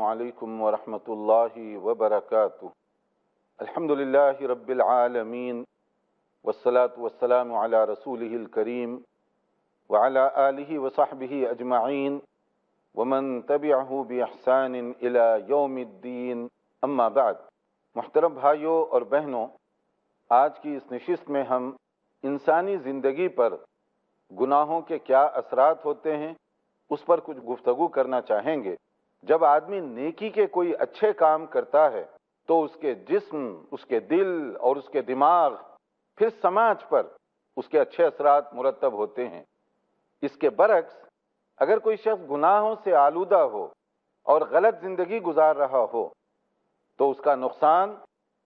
علیکم ورحمۃ اللہ وبرکاتہ۔ الحمدللہ رب العالمین والصلاة والسلام علی رسولہ الکریم وعلی آلہ وصحبہ اجمعین ومن تبعہ بإحسان الی یوم الدین، اما بعد۔ محترم بھائیوں اور بہنوں، آج کی اس نشست میں ہم انسانی زندگی پر گناہوں کے کیا اثرات ہوتے ہیں اس پر کچھ گفتگو کرنا چاہیں گے۔ جب آدمی نیکی کے کوئی اچھے کام کرتا ہے تو اس کے جسم، اس کے دل اور اس کے دماغ، پھر سماج پر اس کے اچھے اثرات مرتب ہوتے ہیں۔ اس کے برعکس اگر کوئی شخص گناہوں سے آلودہ ہو اور غلط زندگی گزار رہا ہو تو اس کا نقصان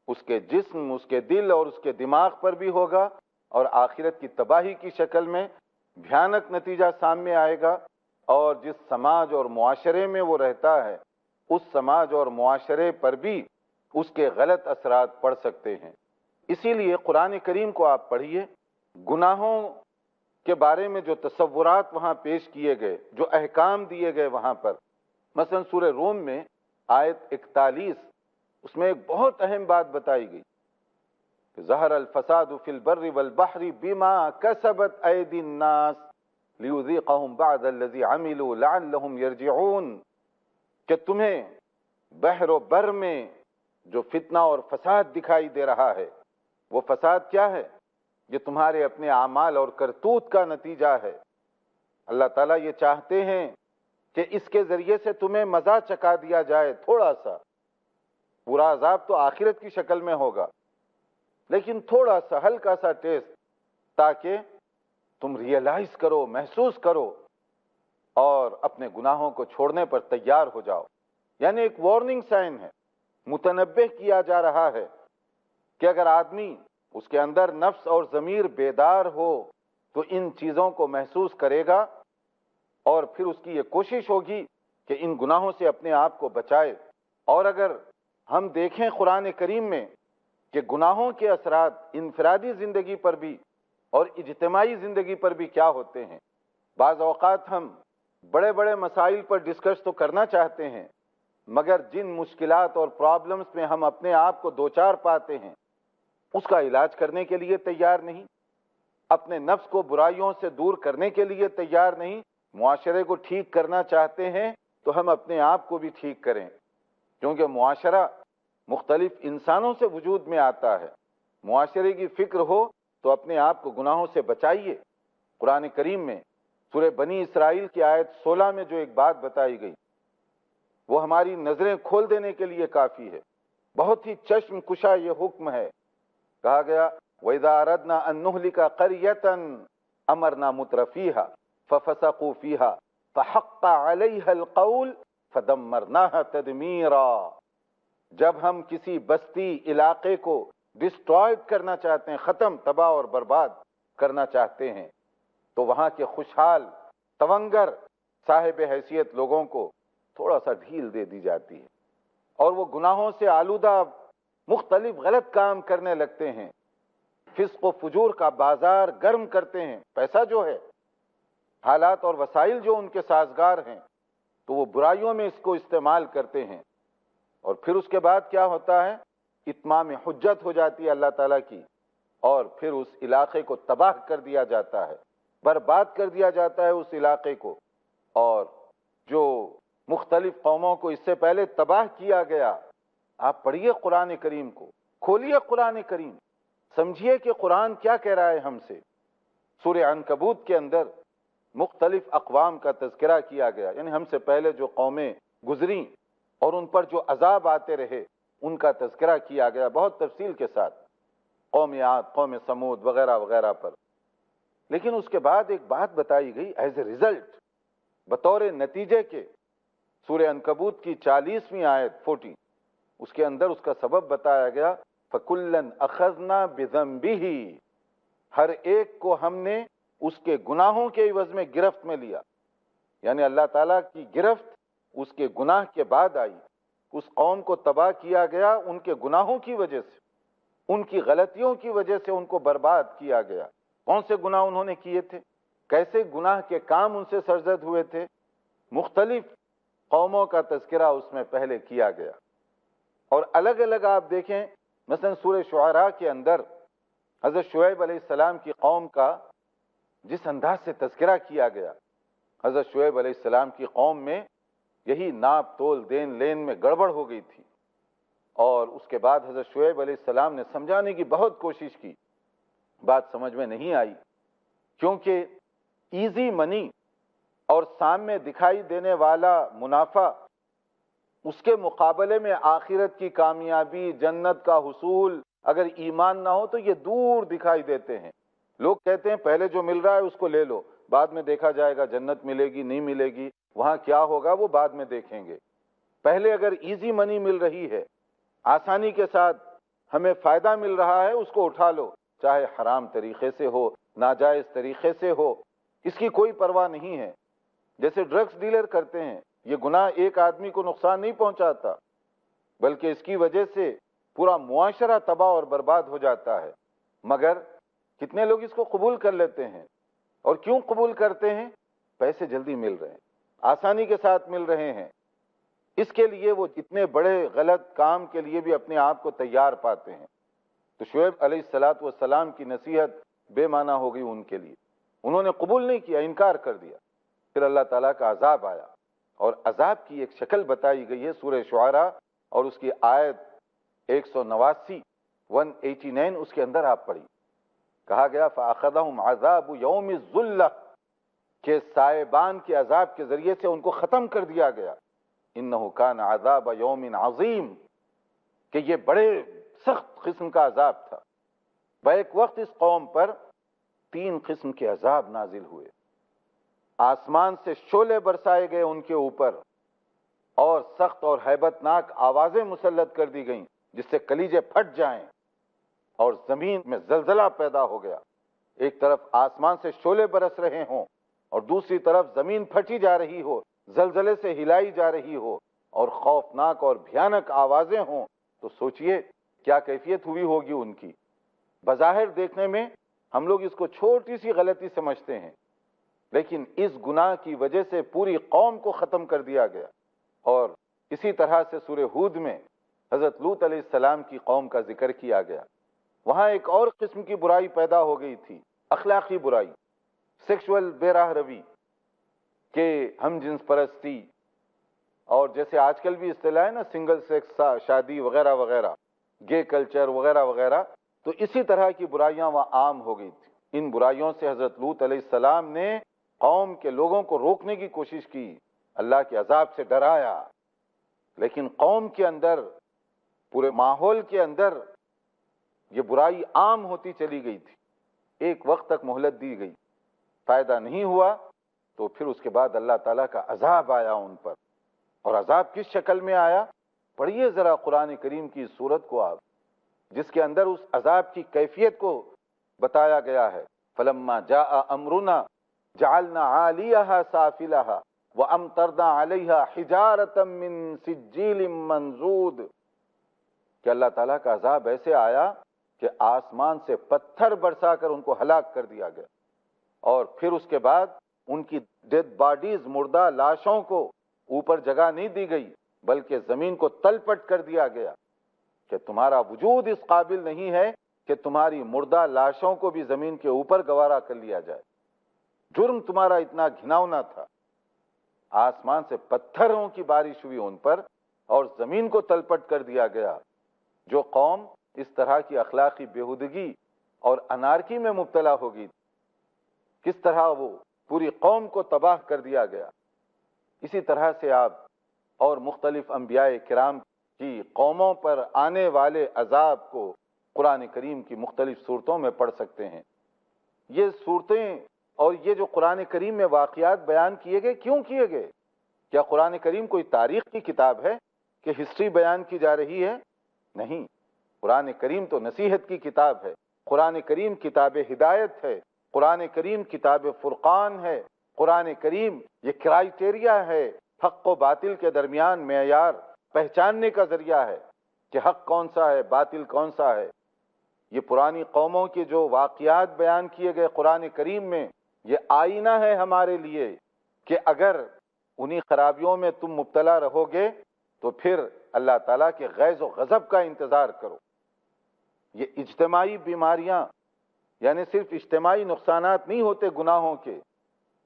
اس کے جسم، اس کے دل اور اس کے دماغ پر بھی ہوگا، اور آخرت کی تباہی کی شکل میں بھیانک نتیجہ سامنے آئے گا، اور جس سماج اور معاشرے میں وہ رہتا ہے اس سماج اور معاشرے پر بھی اس کے غلط اثرات پڑ سکتے ہیں۔ اسی لیے قرآن کریم کو آپ پڑھیے، گناہوں کے بارے میں جو تصورات وہاں پیش کیے گئے، جو احکام دیے گئے وہاں پر، مثلا سورہ روم میں آیت 41، اس میں ایک بہت اہم بات بتائی گئی کہ ظہر الفساد فی البر والبحر بما کسبت ایدی الناس لیذیقہم بعض الذی عملوا لعلہم یرجعون، کہ تمہیں بحر و بر میں جو فتنہ اور فساد دکھائی دے رہا ہے، وہ فساد کیا ہے؟ یہ تمہارے اپنے اعمال اور کرتوت کا نتیجہ ہے۔ اللہ تعالیٰ یہ چاہتے ہیں کہ اس کے ذریعے سے تمہیں مزہ چکھا دیا جائے، تھوڑا سا۔ پورا عذاب تو آخرت کی شکل میں ہوگا، لیکن تھوڑا سا ہلکا سا ٹیسٹ، تاکہ تم ریئلائز کرو، محسوس کرو اور اپنے گناہوں کو چھوڑنے پر تیار ہو جاؤ۔ یعنی ایک وارننگ سائن ہے، متنبہ کیا جا رہا ہے کہ اگر آدمی اس کے اندر نفس اور ضمیر بیدار ہو تو ان چیزوں کو محسوس کرے گا، اور پھر اس کی یہ کوشش ہوگی کہ ان گناہوں سے اپنے آپ کو بچائے۔ اور اگر ہم دیکھیں قرآن کریم میں کہ گناہوں کے اثرات انفرادی زندگی پر بھی اور اجتماعی زندگی پر بھی کیا ہوتے ہیں، بعض اوقات ہم بڑے بڑے مسائل پر ڈسکس تو کرنا چاہتے ہیں، مگر جن مشکلات اور پرابلمز میں ہم اپنے آپ کو دوچار پاتے ہیں اس کا علاج کرنے کے لیے تیار نہیں، اپنے نفس کو برائیوں سے دور کرنے کے لیے تیار نہیں۔ معاشرے کو ٹھیک کرنا چاہتے ہیں تو ہم اپنے آپ کو بھی ٹھیک کریں، کیونکہ معاشرہ مختلف انسانوں سے وجود میں آتا ہے۔ معاشرے کی فکر ہو تو اپنے آپ کو گناہوں سے بچائیے۔ قرآن کریم میں سورہ بنی اسرائیل کی آیت 16 میں جو ایک بات بتائی گئی وہ ہماری نظریں کھول دینے کے لیے کافی ہے، بہت ہی چشم کشا یہ حکم ہے۔ کہا گیا وَإِذَا أَرَدْنَا أَن نُهْلِكَ قَرْيَةً أَمَرْنَا مُتْرَفِيهَا فَفَسَقُوا فِيهَا فَحَقَّ عَلَيْهَا الْقَوْلُ فَدَمَّرْنَاهَا تَدْمِيرًا۔ جب ہم کسی بستی علاقے کو ڈسٹرائڈ کرنا چاہتے ہیں، ختم، تباہ اور برباد کرنا چاہتے ہیں، تو وہاں کے خوشحال تونگر صاحب حیثیت لوگوں کو تھوڑا سا ڈھیل دے دی جاتی ہے، اور وہ گناہوں سے آلودہ مختلف غلط کام کرنے لگتے ہیں، فسق و فجور کا بازار گرم کرتے ہیں۔ پیسہ جو ہے، حالات اور وسائل جو ان کے سازگار ہیں، تو وہ برائیوں میں اس کو استعمال کرتے ہیں، اور پھر اس کے بعد کیا ہوتا ہے؟ اتمام حجت ہو جاتی ہے اللہ تعالیٰ کی، اور پھر اس علاقے کو تباہ کر دیا جاتا ہے، برباد کر دیا جاتا ہے اس علاقے کو۔ اور جو مختلف قوموں کو اس سے پہلے تباہ کیا گیا، آپ پڑھیے قرآن کریم کو، کھولیے قرآن کریم، سمجھیے کہ قرآن کیا کہہ رہا ہے ہم سے۔ سورہ عنکبوت کے اندر مختلف اقوام کا تذکرہ کیا گیا، یعنی ہم سے پہلے جو قومیں گزریں اور ان پر جو عذاب آتے رہے ان کا تذکرہ کیا گیا بہت تفصیل کے ساتھ، قوم عاد، قوم سمود وغیرہ وغیرہ پر۔ لیکن اس کے بعد ایک بات بتائی گئی ایز اے ریزلٹ، بطور نتیجے کے، سورہ عنکبوت کی 40ویں آیت 40، اس کے اندر اس کا سبب بتایا گیا فَكُلًّا أَخَذْنَا بِذَنبِهِ، ہر ایک کو ہم نے اس کے گناہوں کے عوض میں گرفت میں لیا۔ یعنی اللہ تعالیٰ کی گرفت اس کے گناہ کے بعد آئی۔ اس قوم کو تباہ کیا گیا ان کے گناہوں کی وجہ سے، ان کی غلطیوں کی وجہ سے ان کو برباد کیا گیا۔ کون سے گناہ انہوں نے کیے تھے؟ کیسے گناہ کے کام ان سے سرزد ہوئے تھے؟ مختلف قوموں کا تذکرہ اس میں پہلے کیا گیا، اور الگ الگ آپ دیکھیں، مثلا سورہ شعراء کے اندر حضرت شعیب علیہ السلام کی قوم کا جس انداز سے تذکرہ کیا گیا، حضرت شعیب علیہ السلام کی قوم میں یہی ناپ تول دین لین میں گڑبڑ ہو گئی تھی، اور اس کے بعد حضرت شعیب علیہ السلام نے سمجھانے کی بہت کوشش کی، بات سمجھ میں نہیں آئی، کیونکہ ایزی منی اور سامنے دکھائی دینے والا منافع، اس کے مقابلے میں آخرت کی کامیابی، جنت کا حصول اگر ایمان نہ ہو تو یہ دور دکھائی دیتے ہیں۔ لوگ کہتے ہیں پہلے جو مل رہا ہے اس کو لے لو، بعد میں دیکھا جائے گا جنت ملے گی نہیں ملے گی، وہاں کیا ہوگا وہ بعد میں دیکھیں گے۔ پہلے اگر ایزی منی مل رہی ہے، آسانی کے ساتھ ہمیں فائدہ مل رہا ہے، اس کو اٹھا لو، چاہے حرام طریقے سے ہو، ناجائز طریقے سے ہو، اس کی کوئی پرواہ نہیں ہے۔ جیسے ڈرگس ڈیلر کرتے ہیں، یہ گناہ ایک آدمی کو نقصان نہیں پہنچاتا، بلکہ اس کی وجہ سے پورا معاشرہ تباہ اور برباد ہو جاتا ہے، مگر کتنے لوگ اس کو قبول کر لیتے ہیں؟ اور کیوں قبول کرتے ہیں؟ پیسے جلدی مل رہے ہیں، آسانی کے ساتھ مل رہے ہیں، اس کے لیے وہ اتنے بڑے غلط کام کے لیے بھی اپنے آپ کو تیار پاتے ہیں۔ تو شعیب علیہ السلام کی نصیحت بے معنی ہو گئی ان کے لیے، انہوں نے قبول نہیں کیا، انکار کر دیا۔ پھر اللہ تعالیٰ کا عذاب آیا، اور عذاب کی ایک شکل بتائی گئی ہے سورہ شعراء اور اس کی آیت 189 189 اس کے اندر آپ پڑھی، کہا گیا فَأَخَذَهُمْ عَذَابُ يَوْمِ الظُّلَّةِ، کہ سائبان کے عذاب کے ذریعے سے ان کو ختم کر دیا گیا۔ انہو کان عذاب یوم عظیم، کہ یہ بڑے سخت قسم کا عذاب تھا۔ بیک وقت اس قوم پر 3 قسم کے عذاب نازل ہوئے، آسمان سے شعلے برسائے گئے ان کے اوپر، اور سخت اور ہیبت ناک آوازیں مسلط کر دی گئیں جس سے کلیجے پھٹ جائیں، اور زمین میں زلزلہ پیدا ہو گیا۔ ایک طرف آسمان سے شعلے برس رہے ہوں اور دوسری طرف زمین پھٹی جا رہی ہو، زلزلے سے ہلائی جا رہی ہو، اور خوفناک اور بھیانک آوازیں ہوں، تو سوچئے کیا کیفیت ہوئی ہوگی ان کی۔ بظاہر دیکھنے میں ہم لوگ اس کو چھوٹی سی غلطی سمجھتے ہیں، لیکن اس گناہ کی وجہ سے پوری قوم کو ختم کر دیا گیا۔ اور اسی طرح سے سورہ ہود میں حضرت لوط علیہ السلام کی قوم کا ذکر کیا گیا، وہاں ایک اور قسم کی برائی پیدا ہو گئی تھی، اخلاقی برائی، سیکشول بے راہ روی، کہ ہم جنس پرستی، اور جیسے آج کل بھی اصطلاح ہے نا سنگل سیکس شادی وغیرہ وغیرہ، گے کلچر وغیرہ وغیرہ، تو اسی طرح کی برائیاں وہاں عام ہو گئی تھی۔ ان برائیوں سے حضرت لوط علیہ السلام نے قوم کے لوگوں کو روکنے کی کوشش کی، اللہ کے عذاب سے ڈرایا، لیکن قوم کے اندر، پورے ماحول کے اندر یہ برائی عام ہوتی چلی گئی تھی۔ ایک وقت تک مہلت دی گئی، فائدہ نہیں ہوا، تو پھر اس کے بعد اللہ تعالیٰ کا عذاب آیا ان پر۔ اور عذاب کس شکل میں آیا؟ پڑھیے ذرا قرآن کریم کی سورت کو آپ، جس کے اندر اس عذاب کی کیفیت کو بتایا گیا ہے۔ فَلَمَّا جَاءَ أَمْرُنَا جَعَلْنَا عَالِيَهَا سَافِلَهَا وَأَمْطَرْنَا عَلَيْهَا حِجَارَةً مِّن سِجِّيلٍ مَّنضُودٍ، کہ اللہ تعالیٰ کا عذاب ایسے آیا کہ آسمان سے پتھر برسا کر ان کو ہلاک کر دیا گیا، اور پھر اس کے بعد ان کی ڈیڈ باڈیز، مردہ لاشوں کو اوپر جگہ نہیں دی گئی، بلکہ زمین کو تل پٹ کر دیا گیا، کہ تمہارا وجود اس قابل نہیں ہے کہ تمہاری مردہ لاشوں کو بھی زمین کے اوپر گوارا کر لیا جائے۔ جرم تمہارا اتنا گھناؤنا تھا۔ آسمان سے پتھروں کی بارش ہوئی ان پر، اور زمین کو تل پٹ کر دیا گیا۔ جو قوم اس طرح کی اخلاقی بےہودگی اور انارکی میں مبتلا ہو گئی، کس طرح وہ پوری قوم کو تباہ کر دیا گیا۔ اسی طرح سے آپ اور مختلف انبیاء کرام کی قوموں پر آنے والے عذاب کو قرآن کریم کی مختلف صورتوں میں پڑھ سکتے ہیں۔ یہ صورتیں اور یہ جو قرآن کریم میں واقعات بیان کیے گئے، کیوں کیے گئے؟ کیا قرآن کریم کوئی تاریخ کی کتاب ہے کہ ہسٹری بیان کی جا رہی ہے؟ نہیں، قرآن کریم تو نصیحت کی کتاب ہے، قرآن کریم کتاب ہدایت ہے، قرآن کریم کتاب فرقان ہے، قرآن کریم یہ کرائیٹیریا ہے، حق و باطل کے درمیان معیار پہچاننے کا ذریعہ ہے کہ حق کون سا ہے، باطل کون سا ہے۔ یہ پرانی قوموں کے جو واقعات بیان کیے گئے قرآن کریم میں، یہ آئینہ ہے ہمارے لیے کہ اگر انہی خرابیوں میں تم مبتلا رہو گے تو پھر اللہ تعالیٰ کے غیظ و غضب کا انتظار کرو۔ یہ اجتماعی بیماریاں، یعنی صرف اجتماعی نقصانات نہیں ہوتے گناہوں کے،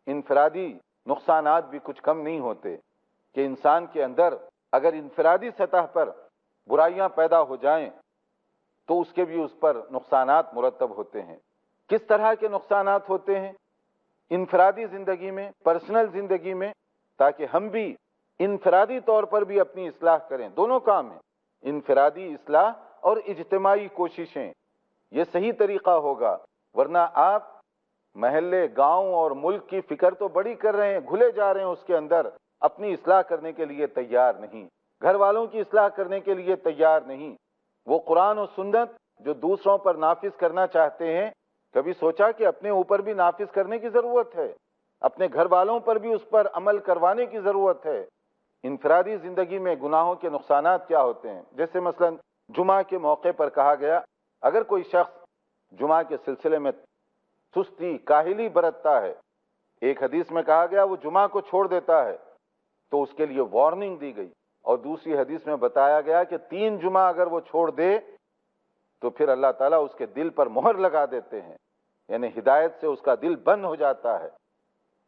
انفرادی نقصانات بھی کچھ کم نہیں ہوتے، کہ انسان کے اندر اگر انفرادی سطح پر برائیاں پیدا ہو جائیں تو اس کے بھی اس پر نقصانات مرتب ہوتے ہیں۔ کس طرح کے نقصانات ہوتے ہیں انفرادی زندگی میں، پرسنل زندگی میں، تاکہ ہم بھی انفرادی طور پر بھی اپنی اصلاح کریں۔ دونوں کام ہیں، انفرادی اصلاح اور اجتماعی کوششیں، یہ صحیح طریقہ ہوگا۔ ورنہ آپ محلے، گاؤں اور ملک کی فکر تو بڑی کر رہے ہیں، گھلے جا رہے ہیں اس کے اندر، اپنی اصلاح کرنے کے لیے تیار نہیں، گھر والوں کی اصلاح کرنے کے لیے تیار نہیں۔ وہ قرآن و سنت جو دوسروں پر نافذ کرنا چاہتے ہیں، کبھی سوچا کہ اپنے اوپر بھی نافذ کرنے کی ضرورت ہے، اپنے گھر والوں پر بھی اس پر عمل کروانے کی ضرورت ہے۔ انفرادی زندگی میں گناہوں کے نقصانات کیا ہوتے ہیں؟ جیسے مثلا جمعہ کے موقع پر کہا گیا، اگر کوئی شخص جمعہ کے سلسلے میں سستی، کاہلی برتتا ہے، ایک حدیث میں کہا گیا وہ جمعہ کو چھوڑ دیتا ہے تو اس کے لیے وارننگ دی گئی، اور دوسری حدیث میں بتایا گیا کہ 3 جمعہ اگر وہ چھوڑ دے تو پھر اللہ تعالیٰ اس کے دل پر مہر لگا دیتے ہیں، یعنی ہدایت سے اس کا دل بند ہو جاتا ہے۔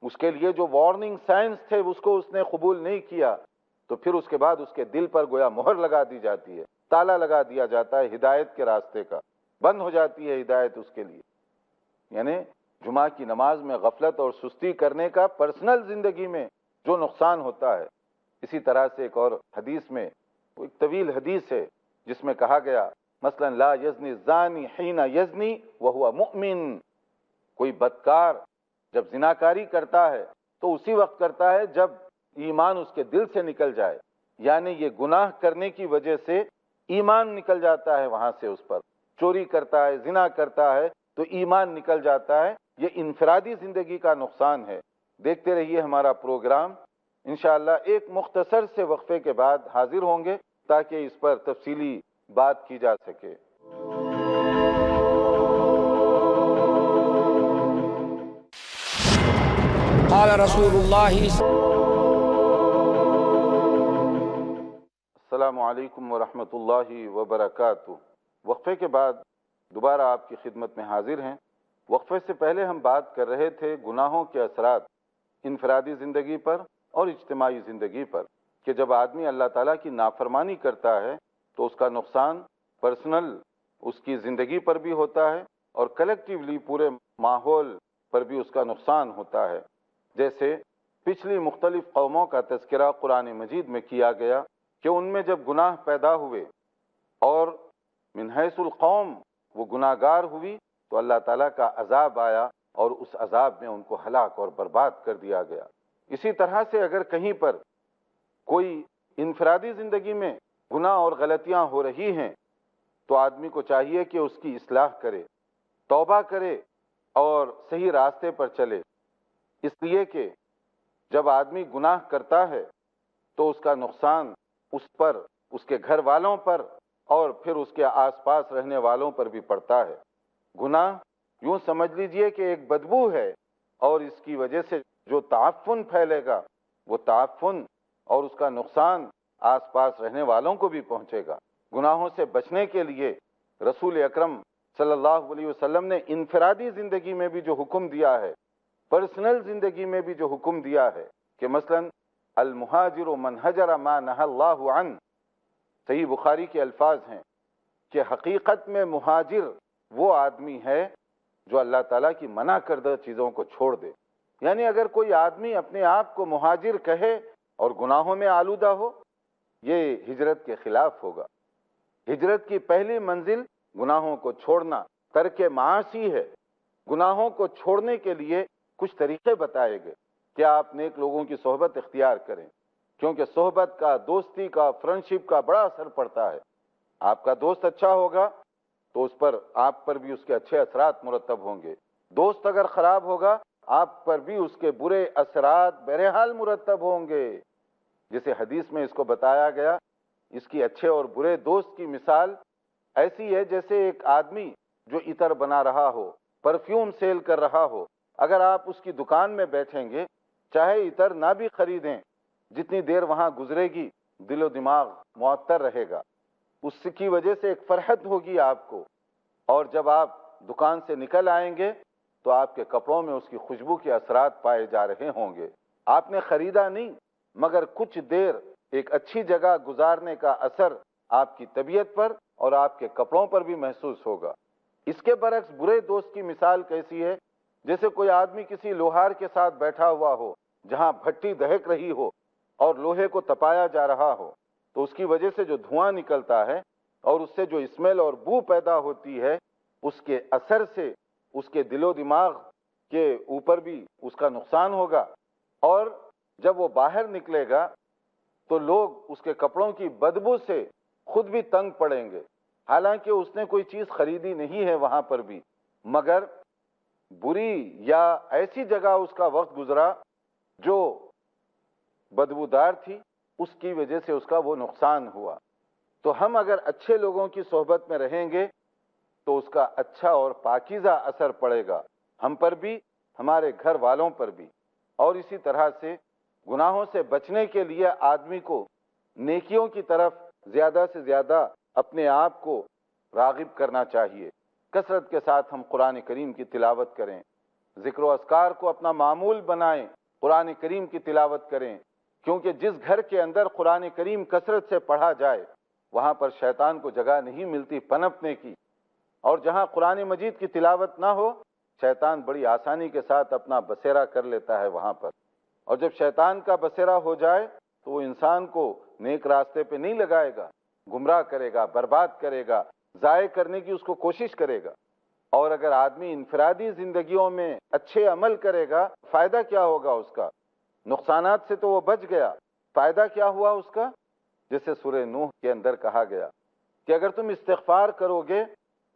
اس کے لیے جو وارننگ سائنس تھے اس کو اس نے قبول نہیں کیا تو پھر اس کے بعد اس کے دل پر گویا مہر لگا دی جاتی ہے، تالا لگا دیا جاتا ہے ہدایت کے راستے کا، بند ہو جاتی ہے ہدایت اس کے لیے۔ یعنی جمعہ کی نماز میں غفلت اور سستی کرنے کا پرسنل زندگی میں جو نقصان ہوتا ہے۔ اسی طرح سے ایک اور حدیث میں، وہ ایک طویل حدیث ہے جس میں کہا گیا مثلا لا یزنی الزانی حین یزنی وہو مؤمن، کوئی بدکار جب زناکاری کرتا ہے تو اسی وقت کرتا ہے جب ایمان اس کے دل سے نکل جائے، یعنی یہ گناہ کرنے کی وجہ سے ایمان نکل جاتا ہے وہاں سے، اس پر چوری کرتا ہے، زنا کرتا ہے تو ایمان نکل جاتا ہے۔ یہ انفرادی زندگی کا نقصان ہے۔ دیکھتے رہیے ہمارا پروگرام، انشاءاللہ ایک مختصر سے وقفے کے بعد حاضر ہوں گے تاکہ اس پر تفصیلی بات کی جا سکے۔ قال رسول اللہ۔ السلام علیکم ورحمۃ اللہ وبرکاتہ۔ وقفے کے بعد دوبارہ آپ کی خدمت میں حاضر ہیں۔ وقفے سے پہلے ہم بات کر رہے تھے گناہوں کے اثرات انفرادی زندگی پر اور اجتماعی زندگی پر، کہ جب آدمی اللہ تعالیٰ کی نافرمانی کرتا ہے تو اس کا نقصان پرسنل اس کی زندگی پر بھی ہوتا ہے اور کلیکٹیولی پورے ماحول پر بھی اس کا نقصان ہوتا ہے۔ جیسے پچھلی مختلف قوموں کا تذکرہ قرآن مجید میں کیا گیا کہ ان میں جب گناہ پیدا ہوئے اور من حیث القوم وہ گناہ گار ہوئی تو اللہ تعالیٰ کا عذاب آیا اور اس عذاب میں ان کو ہلاک اور برباد کر دیا گیا۔ اسی طرح سے اگر کہیں پر کوئی انفرادی زندگی میں گناہ اور غلطیاں ہو رہی ہیں تو آدمی کو چاہیے کہ اس کی اصلاح کرے، توبہ کرے اور صحیح راستے پر چلے، اس لیے کہ جب آدمی گناہ کرتا ہے تو اس کا نقصان اس پر، اس کے گھر والوں پر اور پھر اس کے آس پاس رہنے والوں پر بھی پڑتا ہے۔ گناہ یوں سمجھ لیجئے کہ ایک بدبو ہے اور اس کی وجہ سے جو تعفن پھیلے گا وہ تعفن اور اس کا نقصان آس پاس رہنے والوں کو بھی پہنچے گا۔ گناہوں سے بچنے کے لیے رسول اکرم صلی اللہ علیہ وسلم نے انفرادی زندگی میں بھی جو حکم دیا ہے، پرسنل زندگی میں بھی جو حکم دیا ہے کہ مثلا المہاجر من ہجر ما نہى اللہ عنہ، صحیح بخاری کے الفاظ ہیں کہ حقیقت میں مہاجر وہ آدمی ہے جو اللہ تعالیٰ کی منع کردہ چیزوں کو چھوڑ دے۔ یعنی اگر کوئی آدمی اپنے آپ کو مہاجر کہے اور گناہوں میں آلودہ ہو، یہ ہجرت کے خلاف ہوگا۔ ہجرت کی پہلی منزل گناہوں کو چھوڑنا، ترک معاصی ہے۔ گناہوں کو چھوڑنے کے لیے کچھ طریقے بتائے گئے کہ آپ نیک لوگوں کی صحبت اختیار کریں، کیونکہ صحبت کا، دوستی کا، فرینڈشپ کا بڑا اثر پڑتا ہے۔ آپ کا دوست اچھا ہوگا تو اس پر، آپ پر بھی اس کے اچھے اثرات مرتب ہوں گے۔ دوست اگر خراب ہوگا آپ پر بھی اس کے برے اثرات بہرحال مرتب ہوں گے۔ جسے حدیث میں اس کو بتایا گیا، اس کی اچھے اور برے دوست کی مثال ایسی ہے جیسے ایک آدمی جو عطر بنا رہا ہو، پرفیوم سیل کر رہا ہو، اگر آپ اس کی دکان میں بیٹھیں گے، چاہے عطر نہ بھی خریدیں جتنی دیر وہاں گزرے گی دل و دماغ معطر رہے گا، اس کی وجہ سے ایک فرحت ہوگی آپ کو، اور جب آپ دکان سے نکل آئیں گے تو آپ کے کپڑوں میں اس کی خوشبو کے اثرات پائے جا رہے ہوں گے۔ آپ نے خریدا نہیں، مگر کچھ دیر ایک اچھی جگہ گزارنے کا اثر آپ کی طبیعت پر اور آپ کے کپڑوں پر بھی محسوس ہوگا۔ اس کے برعکس برے دوست کی مثال کیسی ہے؟ جیسے کوئی آدمی کسی لوہار کے ساتھ بیٹھا ہوا ہو جہاں بھٹی دہک رہی ہو اور لوہے کو تپایا جا رہا ہو، تو اس کی وجہ سے جو دھواں نکلتا ہے اور اس سے جو اسمیل اور بو پیدا ہوتی ہے، اس کے اثر سے اس کے دل و دماغ کے اوپر بھی اس کا نقصان ہوگا، اور جب وہ باہر نکلے گا تو لوگ اس کے کپڑوں کی بدبو سے خود بھی تنگ پڑیں گے، حالانکہ اس نے کوئی چیز خریدی نہیں ہے وہاں پر بھی، مگر بری یا ایسی جگہ اس کا وقت گزرا جو بدبودار تھی، اس کی وجہ سے اس کا وہ نقصان ہوا۔ تو ہم اگر اچھے لوگوں کی صحبت میں رہیں گے تو اس کا اچھا اور پاکیزہ اثر پڑے گا ہم پر بھی، ہمارے گھر والوں پر بھی۔ اور اسی طرح سے گناہوں سے بچنے کے لیے آدمی کو نیکیوں کی طرف زیادہ سے زیادہ اپنے آپ کو راغب کرنا چاہیے۔ کثرت کے ساتھ ہم قرآن کریم کی تلاوت کریں، ذکر و اذکار کو اپنا معمول بنائیں، قرآن کریم کی تلاوت کریں، کیونکہ جس گھر کے اندر قرآن کریم کثرت سے پڑھا جائے وہاں پر شیطان کو جگہ نہیں ملتی پنپنے کی، اور جہاں قرآن مجید کی تلاوت نہ ہو شیطان بڑی آسانی کے ساتھ اپنا بسیرا کر لیتا ہے وہاں پر، اور جب شیطان کا بسیرا ہو جائے تو وہ انسان کو نیک راستے پہ نہیں لگائے گا، گمراہ کرے گا، برباد کرے گا، ضائع کرنے کی اس کو کوشش کرے گا۔ اور اگر آدمی انفرادی زندگیوں میں اچھے عمل کرے گا، فائدہ کیا ہوگا اس کا؟ نقصانات سے تو وہ بچ گیا، فائدہ کیا ہوا اس کا؟ جیسے سورہ نوح کے اندر کہا گیا کہ اگر تم استغفار کرو گے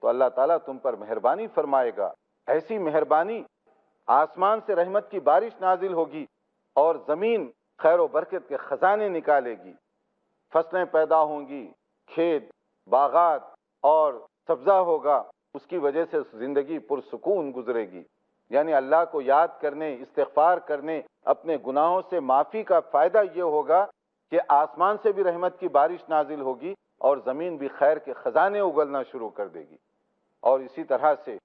تو اللہ تعالیٰ تم پر مہربانی فرمائے گا، ایسی مہربانی آسمان سے رحمت کی بارش نازل ہوگی اور زمین خیر و برکت کے خزانے نکالے گی، فصلیں پیدا ہوں گی، کھیت باغات اور سبزہ ہوگا، اس کی وجہ سے زندگی پرسکون گزرے گی۔ یعنی اللہ کو یاد کرنے، استغفار کرنے، اپنے گناہوں سے معافی کا فائدہ یہ ہوگا کہ آسمان سے بھی رحمت کی بارش نازل ہوگی اور زمین بھی خیر کے خزانے اگلنا شروع کر دے گی۔ اور اسی طرح سے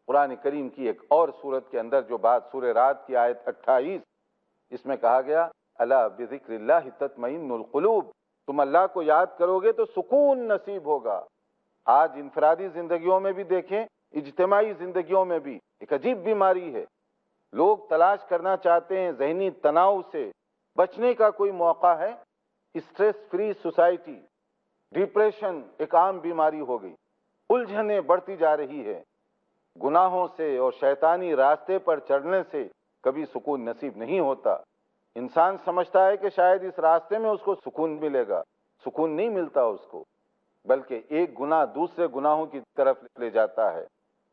قرآن کریم کی ایک اور صورت کے اندر جو بات سورہ رعد کی آیت 28، اس میں کہا گیا الا بذکر اللہ تطمئن القلوب، تم اللہ کو یاد کرو گے تو سکون نصیب ہوگا۔ آج انفرادی زندگیوں میں بھی دیکھیں، اجتماعی زندگیوں میں بھی ایک عجیب بیماری ہے، لوگ تلاش کرنا چاہتے ہیں ذہنی تناؤ سے بچنے کا کوئی موقع ہے، اسٹریس فری سوسائٹی، ڈپریشن ایک عام بیماری ہو گئی، الجھنیں بڑھتی جا رہی ہے، گناہوں سے اور شیطانی راستے پر چڑھنے سے کبھی سکون نصیب نہیں ہوتا۔ انسان سمجھتا ہے کہ شاید اس راستے میں اس کو سکون ملے گا، سکون نہیں ملتا اس کو، بلکہ ایک گناہ دوسرے گناہوں کی طرف لے جاتا ہے،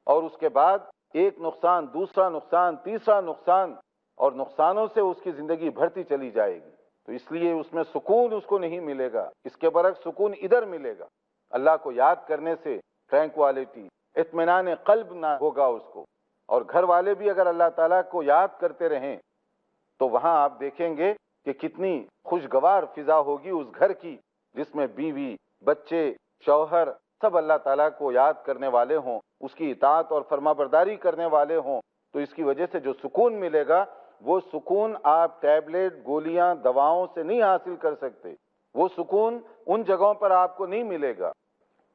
اور اس کے بعد ایک نقصان، دوسرا نقصان، تیسرا نقصان، اور نقصانوں سے اس کی زندگی بڑھتی چلی جائے گی۔ تو اس لیے اس میں سکون اس کو نہیں ملے گا، اس کے برعکس سکون ادھر ملے گا، اللہ کو یاد کرنے سے ٹرینکوالٹی، اطمینان قلب نہ ہوگا اس کو۔ اور گھر والے بھی اگر اللہ تعالیٰ کو یاد کرتے رہیں تو وہاں آپ دیکھیں گے کہ کتنی خوشگوار فضا ہوگی اس گھر کی، جس میں بیوی، بچے، شوہر سب اللہ تعالیٰ کو یاد کرنے والے ہوں، اس کی اطاعت اور فرما برداری کرنے والے ہوں، تو اس کی وجہ سے جو سکون ملے گا وہ سکون آپ ٹیبلٹ، گولیاں، دواؤں سے نہیں حاصل کر سکتے، وہ سکون ان جگہوں پر آپ کو نہیں ملے گا۔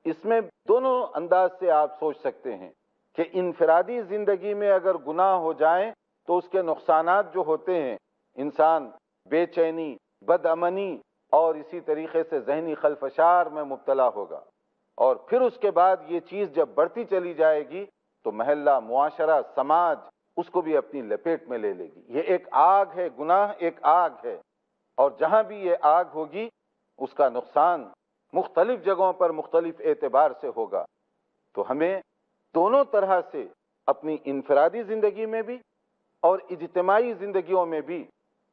اس میں دونوں انداز سے آپ سوچ سکتے ہیں کہ انفرادی زندگی میں اگر گناہ ہو جائیں تو اس کے نقصانات جو ہوتے ہیں، انسان بے چینی، بد امنی اور اسی طریقے سے ذہنی خلفشار میں مبتلا ہوگا، اور پھر اس کے بعد یہ چیز جب بڑھتی چلی جائے گی تو محلہ، معاشرہ، سماج اس کو بھی اپنی لپیٹ میں لے لے گی۔ یہ ایک آگ ہے، گناہ ایک آگ ہے، اور جہاں بھی یہ آگ ہوگی اس کا نقصان مختلف جگہوں پر مختلف اعتبار سے ہوگا۔ تو ہمیں دونوں طرح سے اپنی انفرادی زندگی میں بھی اور اجتماعی زندگیوں میں بھی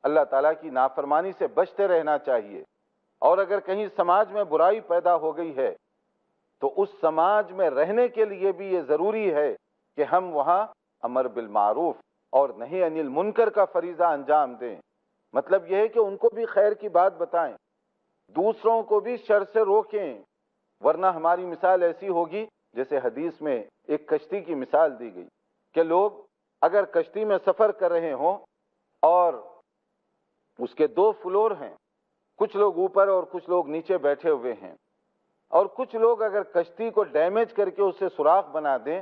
اللہ تعالیٰ کی نافرمانی سے بچتے رہنا چاہیے، اور اگر کہیں سماج میں برائی پیدا ہو گئی ہے تو اس سماج میں رہنے کے لیے بھی یہ ضروری ہے کہ ہم وہاں امر بالمعروف اور نہی عن المنکر کا فریضہ انجام دیں، مطلب یہ ہے کہ ان کو بھی خیر کی بات بتائیں، دوسروں کو بھی شر سے روکیں، ورنہ ہماری مثال ایسی ہوگی جیسے حدیث میں ایک کشتی کی مثال دی گئی کہ لوگ اگر کشتی میں سفر کر رہے ہوں اور اس کے دو فلور ہیں، کچھ لوگ اوپر اور کچھ لوگ نیچے بیٹھے ہوئے ہیں، اور کچھ لوگ اگر کشتی کو ڈیمیج کر کے اسے سوراخ بنا دیں،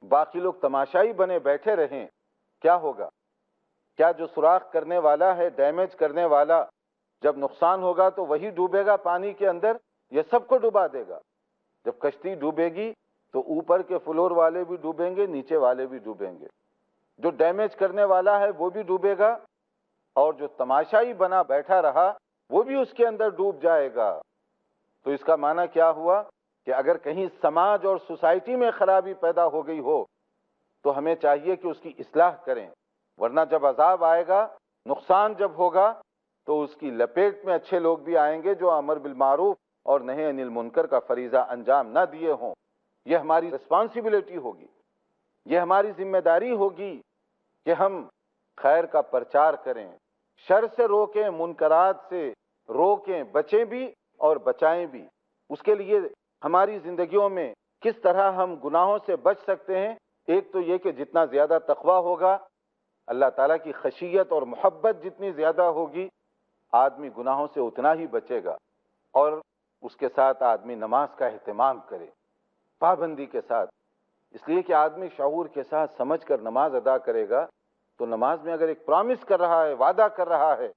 باقی لوگ تماشائی بنے بیٹھے رہیں، کیا ہوگا؟ کیا جو سوراخ کرنے والا ہے، ڈیمیج کرنے والا، جب نقصان ہوگا تو وہی ڈوبے گا پانی کے اندر، یہ سب کو ڈوبا دے گا؟ جب کشتی ڈوبے گی تو اوپر کے فلور والے بھی ڈوبیں گے، نیچے والے بھی ڈوبیں گے، جو ڈیمیج کرنے والا ہے وہ بھی ڈوبے گا، اور جو تماشائی بنا بیٹھا رہا وہ بھی اس کے اندر ڈوب جائے گا۔ تو اس کا معنی کیا ہوا کہ اگر کہیں سماج اور سوسائٹی میں خرابی پیدا ہو گئی ہو تو ہمیں چاہیے کہ اس کی اصلاح کریں، ورنہ جب عذاب آئے گا، نقصان جب ہوگا تو اس کی لپیٹ میں اچھے لوگ بھی آئیں گے جو امر بالمعروف اور نہی عن المنکر کا فریضہ انجام نہ دیے ہوں۔ یہ ہماری رسپانسبلٹی ہوگی، یہ ہماری ذمہ داری ہوگی کہ ہم خیر کا پرچار کریں، شر سے روکیں، منکرات سے روکیں، بچیں بھی اور بچائیں بھی۔ اس کے لیے ہماری زندگیوں میں کس طرح ہم گناہوں سے بچ سکتے ہیں؟ ایک تو یہ کہ جتنا زیادہ تقویٰ ہوگا، اللہ تعالیٰ کی خشیت اور محبت جتنی زیادہ ہوگی، آدمی گناہوں سے اتنا ہی بچے گا، اور اس کے ساتھ آدمی نماز کا اہتمام کرے پابندی کے ساتھ، اس لیے کہ آدمی شعور کے ساتھ سمجھ کر نماز ادا کرے گا تو نماز میں اگر ایک پرامس کر رہا ہے، وعدہ کر رہا ہے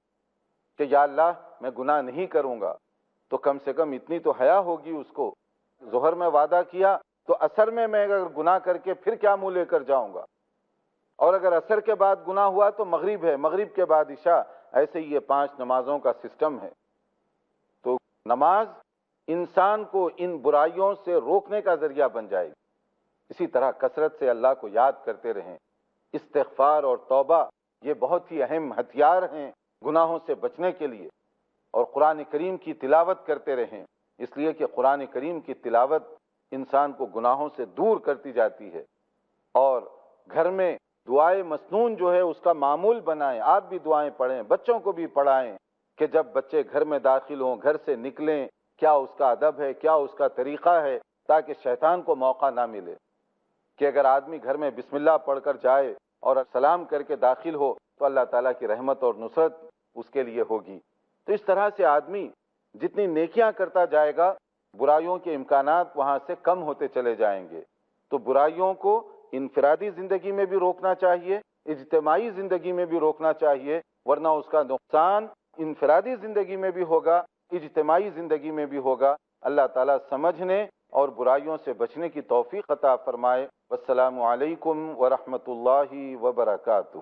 کہ یا اللہ میں گناہ نہیں کروں گا، تو کم سے کم اتنی تو حیا ہوگی اس کو۔ ظہر میں وعدہ کیا تو عصر میں اگر گناہ کر کے پھر کیا منہ لے کر جاؤں گا، اور اگر عصر کے بعد گناہ ہوا تو مغرب ہے، مغرب کے بعد عشاء، ایسے ہی یہ 5 نمازوں کا سسٹم ہے۔ تو نماز انسان کو ان برائیوں سے روکنے کا ذریعہ بن جائے گی۔ اسی طرح کثرت سے اللہ کو یاد کرتے رہیں، استغفار اور توبہ یہ بہت ہی اہم ہتھیار ہیں گناہوں سے بچنے کے لیے، اور قرآن کریم کی تلاوت کرتے رہیں، اس لیے کہ قرآن کریم کی تلاوت انسان کو گناہوں سے دور کرتی جاتی ہے۔ اور گھر میں دعائے مسنون جو ہے اس کا معمول بنائیں، آپ بھی دعائیں پڑھیں، بچوں کو بھی پڑھائیں کہ جب بچے گھر میں داخل ہوں، گھر سے نکلیں، کیا اس کا ادب ہے، کیا اس کا طریقہ ہے، تاکہ شیطان کو موقع نہ ملے کہ اگر آدمی گھر میں بسم اللہ پڑھ کر جائے اور سلام کر کے داخل ہو تو اللہ تعالیٰ کی رحمت اور نصرت اس کے لیے ہوگی۔ تو اس طرح سے آدمی جتنی نیکیاں کرتا جائے گا، برائیوں کے امکانات وہاں سے کم ہوتے چلے جائیں گے۔ تو برائیوں کو انفرادی زندگی میں بھی روکنا چاہیے، اجتماعی زندگی میں بھی روکنا چاہیے، ورنہ اس کا نقصان انفرادی زندگی میں بھی ہوگا، اجتماعی زندگی میں بھی ہوگا۔ اللہ تعالیٰ سمجھنے اور برائیوں سے بچنے کی توفیق عطا فرمائے۔ والسلام علیکم ورحمۃ اللہ وبرکاتہ۔